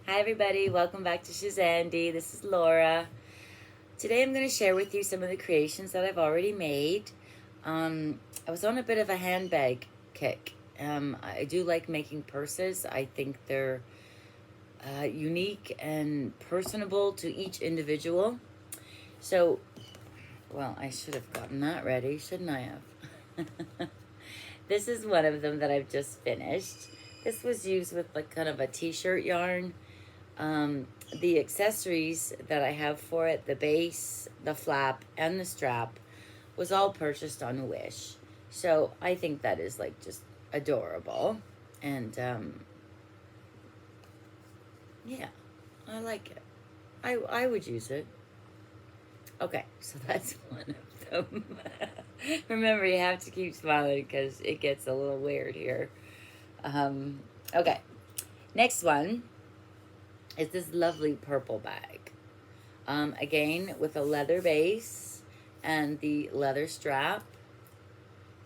Hi everybody, welcome back to Shazandy. This is Laura. Today I'm going to share with you some of the creations that I've already made. I was on a bit of a handbag kick. I do like making purses. I think they're unique and personable to each individual. So, well, I should have gotten that ready, shouldn't I have? This is one of them that I've just finished. This was used with like kind of a t-shirt yarn. The accessories that I have for it, the base, the flap, and the strap, was all purchased on Wish. So I think that is like just adorable. And yeah, I like it. I would use it. Okay, so that's one of them. Remember, you have to keep smiling because it gets a little weird here. Okay, next one is this lovely purple bag. Again, with a leather base and the leather strap.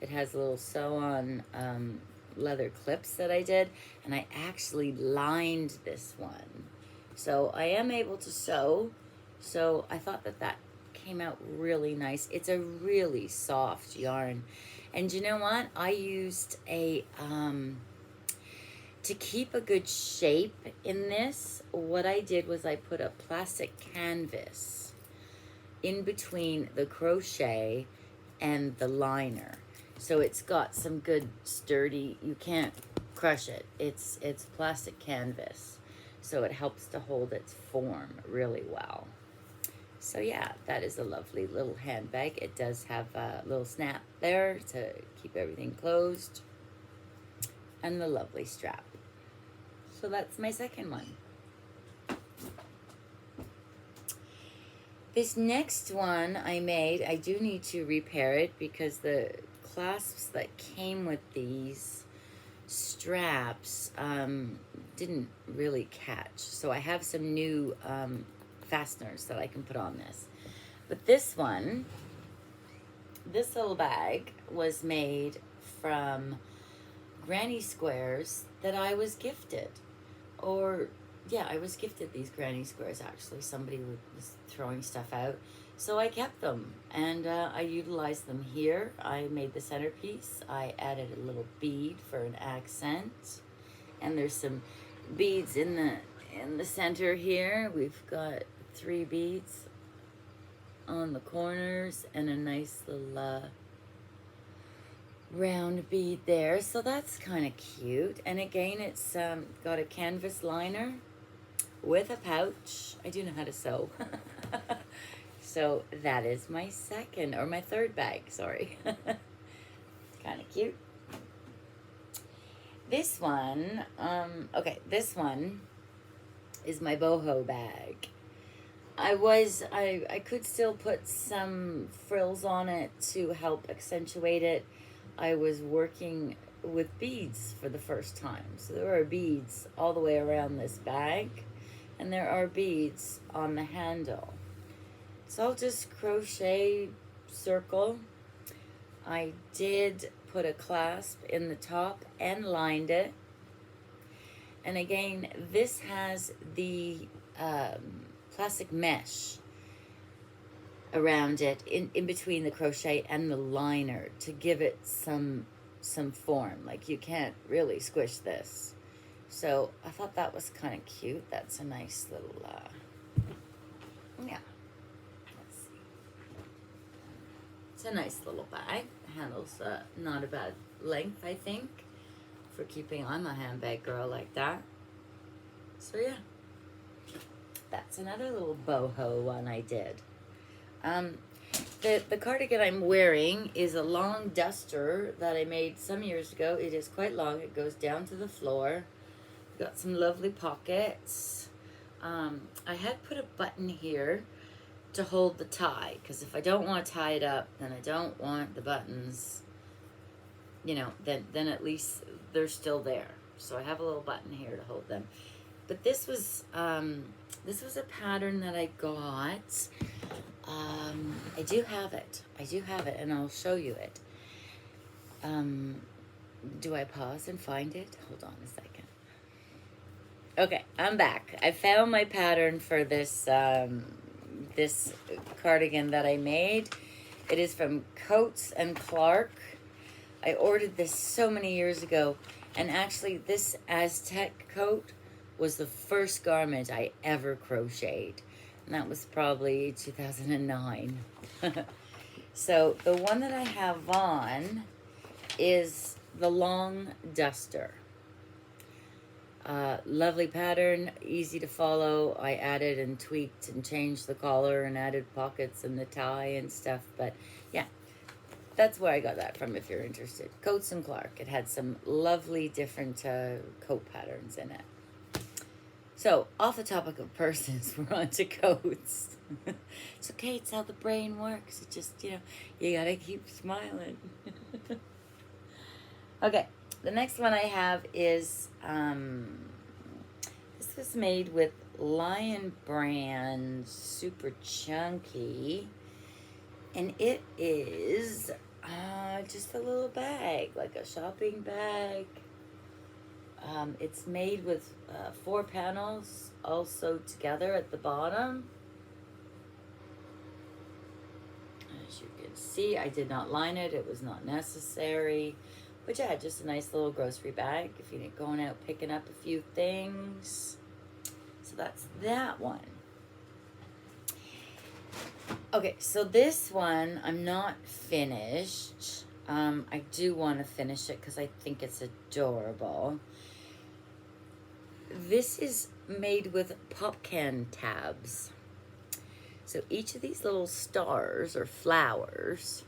It has little sew-on leather clips that I did, and I actually lined this one. So I am able to sew, so I thought that that came out really nice. It's a really soft yarn. And you know what? I used a... to keep a good shape in this, what I did was I put a plastic canvas in between the crochet and the liner. So it's got some good sturdy, you can't crush it. It's plastic canvas. So it helps to hold its form really well. So yeah, that is a lovely little handbag. It does have a little snap there to keep everything closed. And the lovely strap. So that's my second one. This next one I made, I do need to repair it because the clasps that came with these straps didn't really catch. So I have some new fasteners that I can put on this. But this one, this little bag was made from granny squares that I was gifted. Or, yeah, I was gifted these granny squares, actually. Somebody was throwing stuff out. So I kept them, and I utilized them here. I made the centerpiece. I added a little bead for an accent. And there's some beads in the center here. We've got 3 beads on the corners and a nice little... round bead there, so that's kind of cute. And again, it's got a canvas liner with a pouch. I do know how to sew. So that is my second, or my third bag, sorry. Kind of cute. This one, okay, this one is my boho bag. I could still put some frills on it to help accentuate it. I was working with beads for the first time. So there are beads all the way around this bag, and there are beads on the handle. So I'll just crochet circle. I did put a clasp in the top and lined it. And again, this has the plastic mesh around it in between the crochet and the liner to give it some form. Like, you can't really squish this. So I thought that was kind of cute. That's a nice little yeah, let's see, it's a nice little bag. The handle's not a bad length, I think, for keeping on a handbag girl like that. So yeah, that's another little boho one I did. The cardigan I'm wearing is a long duster that I made some years ago. It is quite long. It goes down to the floor. Got some lovely pockets. I had put a button here to hold the tie, because if I don't want to tie it up, then I don't want the buttons, you know, then at least they're still there. So I have a little button here to hold them. But this was a pattern that I got. I do have it, and I'll show you it. Do I pause and find it? Hold on a second. Okay, I'm back. I found my pattern for this this cardigan that I made. It is from Coats and Clark. I ordered this so many years ago, and actually this Aztec coat was the first garment I ever crocheted, and that was probably 2009. So the one that I have on is the Long Duster. Lovely pattern, easy to follow. I added and tweaked and changed the collar and added pockets and the tie and stuff. But yeah, that's where I got that from if you're interested. Coats and Clark. It had some lovely different coat patterns in it. So, off the topic of purses, we're on to coats. It's okay, it's how the brain works. It just, you gotta keep smiling. Okay, the next one I have is, this was made with Lion Brand Super Chunky. And it is just a little bag, like a shopping bag. It's made with 4 panels all sewed together at the bottom. As you can see, I did not line it. It was not necessary. But yeah, just a nice little grocery bag if you're going out picking up a few things. So that's that one. Okay, so this one, I'm not finished. I do want to finish it because I think it's adorable. This is made with pop can tabs. So each of these little stars or flowers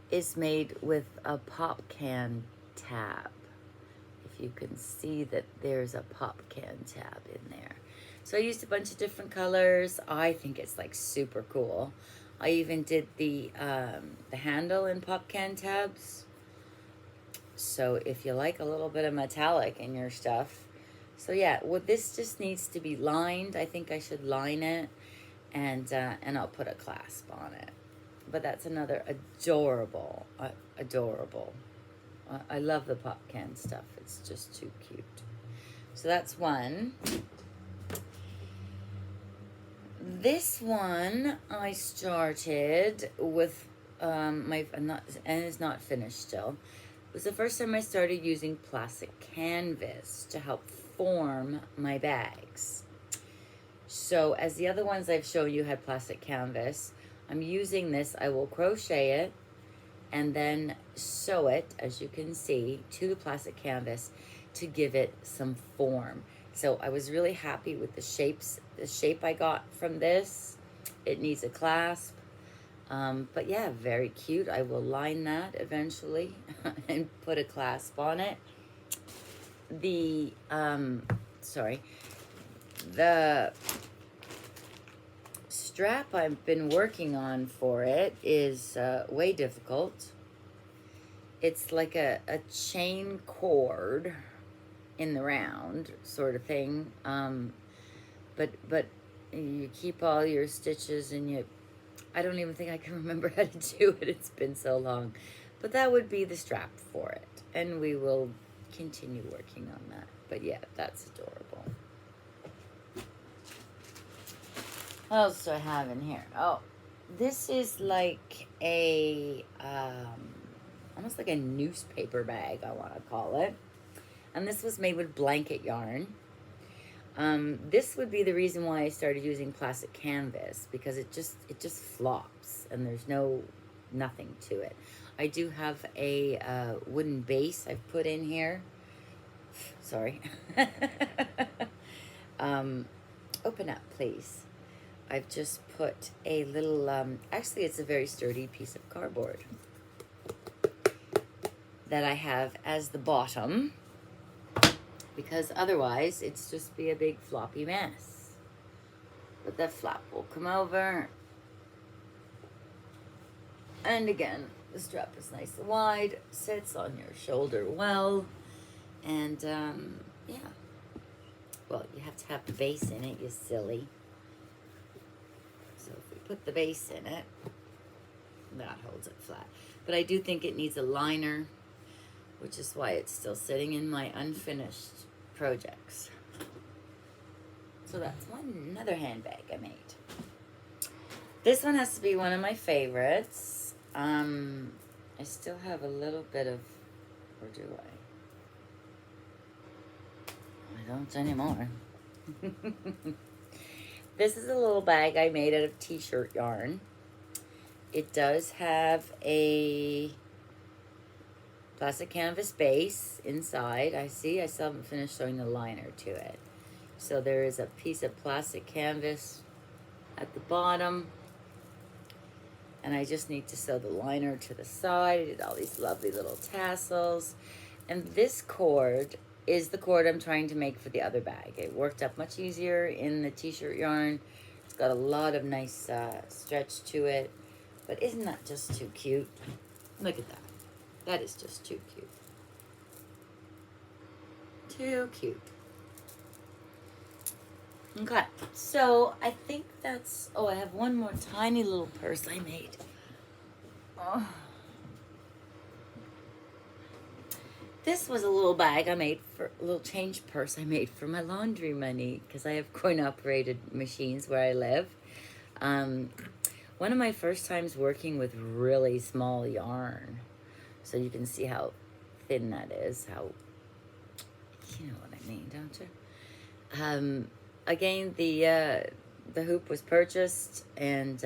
is made with a pop can tab. If you can see that there's a pop can tab in there. So I used a bunch of different colors. I think it's like super cool. I even did the handle in pop can tabs. So if you like a little bit of metallic in your stuff. So yeah, well, this just needs to be lined. I think I should line it, and I'll put a clasp on it. But that's another adorable. I love the pop can stuff. It's just too cute. So that's one. This one I started with and it's not finished still. It was the first time I started using plastic canvas to help form my bags. So as the other ones I've shown you had plastic canvas, I'm using this. I will crochet it and then sew it, as you can see, to the plastic canvas to give it some form. So I was really happy with the shape I got from this. It needs a clasp. But yeah, very cute. I will line that eventually and put a clasp on it. The strap I've been working on for it is way difficult. It's like a chain cord in the round sort of thing. But you keep all your stitches and I don't even think I can remember how to do it. It's been so long. But that would be the strap for it. And we will continue working on that. But yeah, that's adorable. What else do I have in here? Oh, this is like a, almost like a newspaper bag, I want to call it. And this was made with blanket yarn. This would be the reason why I started using plastic canvas, because it just flops and there's nothing to it. I do have a wooden base I've put in here. Sorry. Open up, please. I've just put a little, actually it's a very sturdy piece of cardboard that I have as the bottom, because otherwise it's just be a big floppy mess. But the flap will come over. And again, the strap is nice and wide, sits on your shoulder well, and yeah. Well, you have to have the base in it, you silly. So if we put the base in it, that holds it flat. But I do think it needs a liner, which is why it's still sitting in my unfinished projects. So that's another handbag I made. This one has to be one of my favorites. I still have a little bit of, or do I don't anymore. This is a little bag I made out of t-shirt yarn. It does have a plastic canvas base inside. I still haven't finished sewing the liner to it. So there is a piece of plastic canvas at the bottom. And I just need to sew the liner to the side. I did all these lovely little tassels. And this cord is the cord I'm trying to make for the other bag. It worked up much easier in the t-shirt yarn. It's got a lot of nice stretch to it. But isn't that just too cute? Look at that. That is just too cute. Too cute. Okay, so I think that's, I have one more tiny little purse I made. Oh. This was a little bag I made for, a little change purse I made for my laundry money, because I have coin-operated machines where I live. One of my first times working with really small yarn. So you can see how thin that is, how, you know what I mean, don't you? Again, the hoop was purchased, and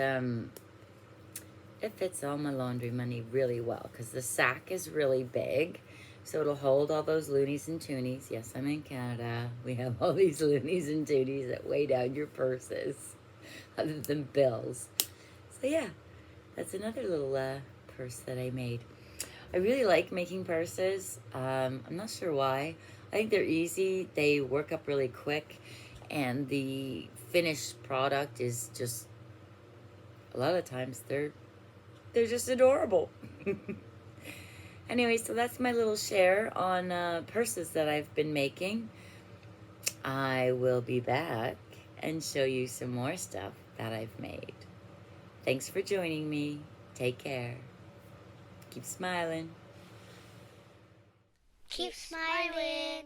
it fits all my laundry money really well, because the sack is really big, so it'll hold all those loonies and toonies. Yes, I'm in Canada. We have all these loonies and toonies that weigh down your purses, other than bills. So yeah, that's another little purse that I made. I really like making purses. I'm not sure why. I think they're easy. They work up really quick. And the finished product is just, a lot of times, they're just adorable. Anyway, so that's my little share on purses that I've been making. I will be back and show you some more stuff that I've made. Thanks for joining me. Take care. Keep smiling. Keep smiling.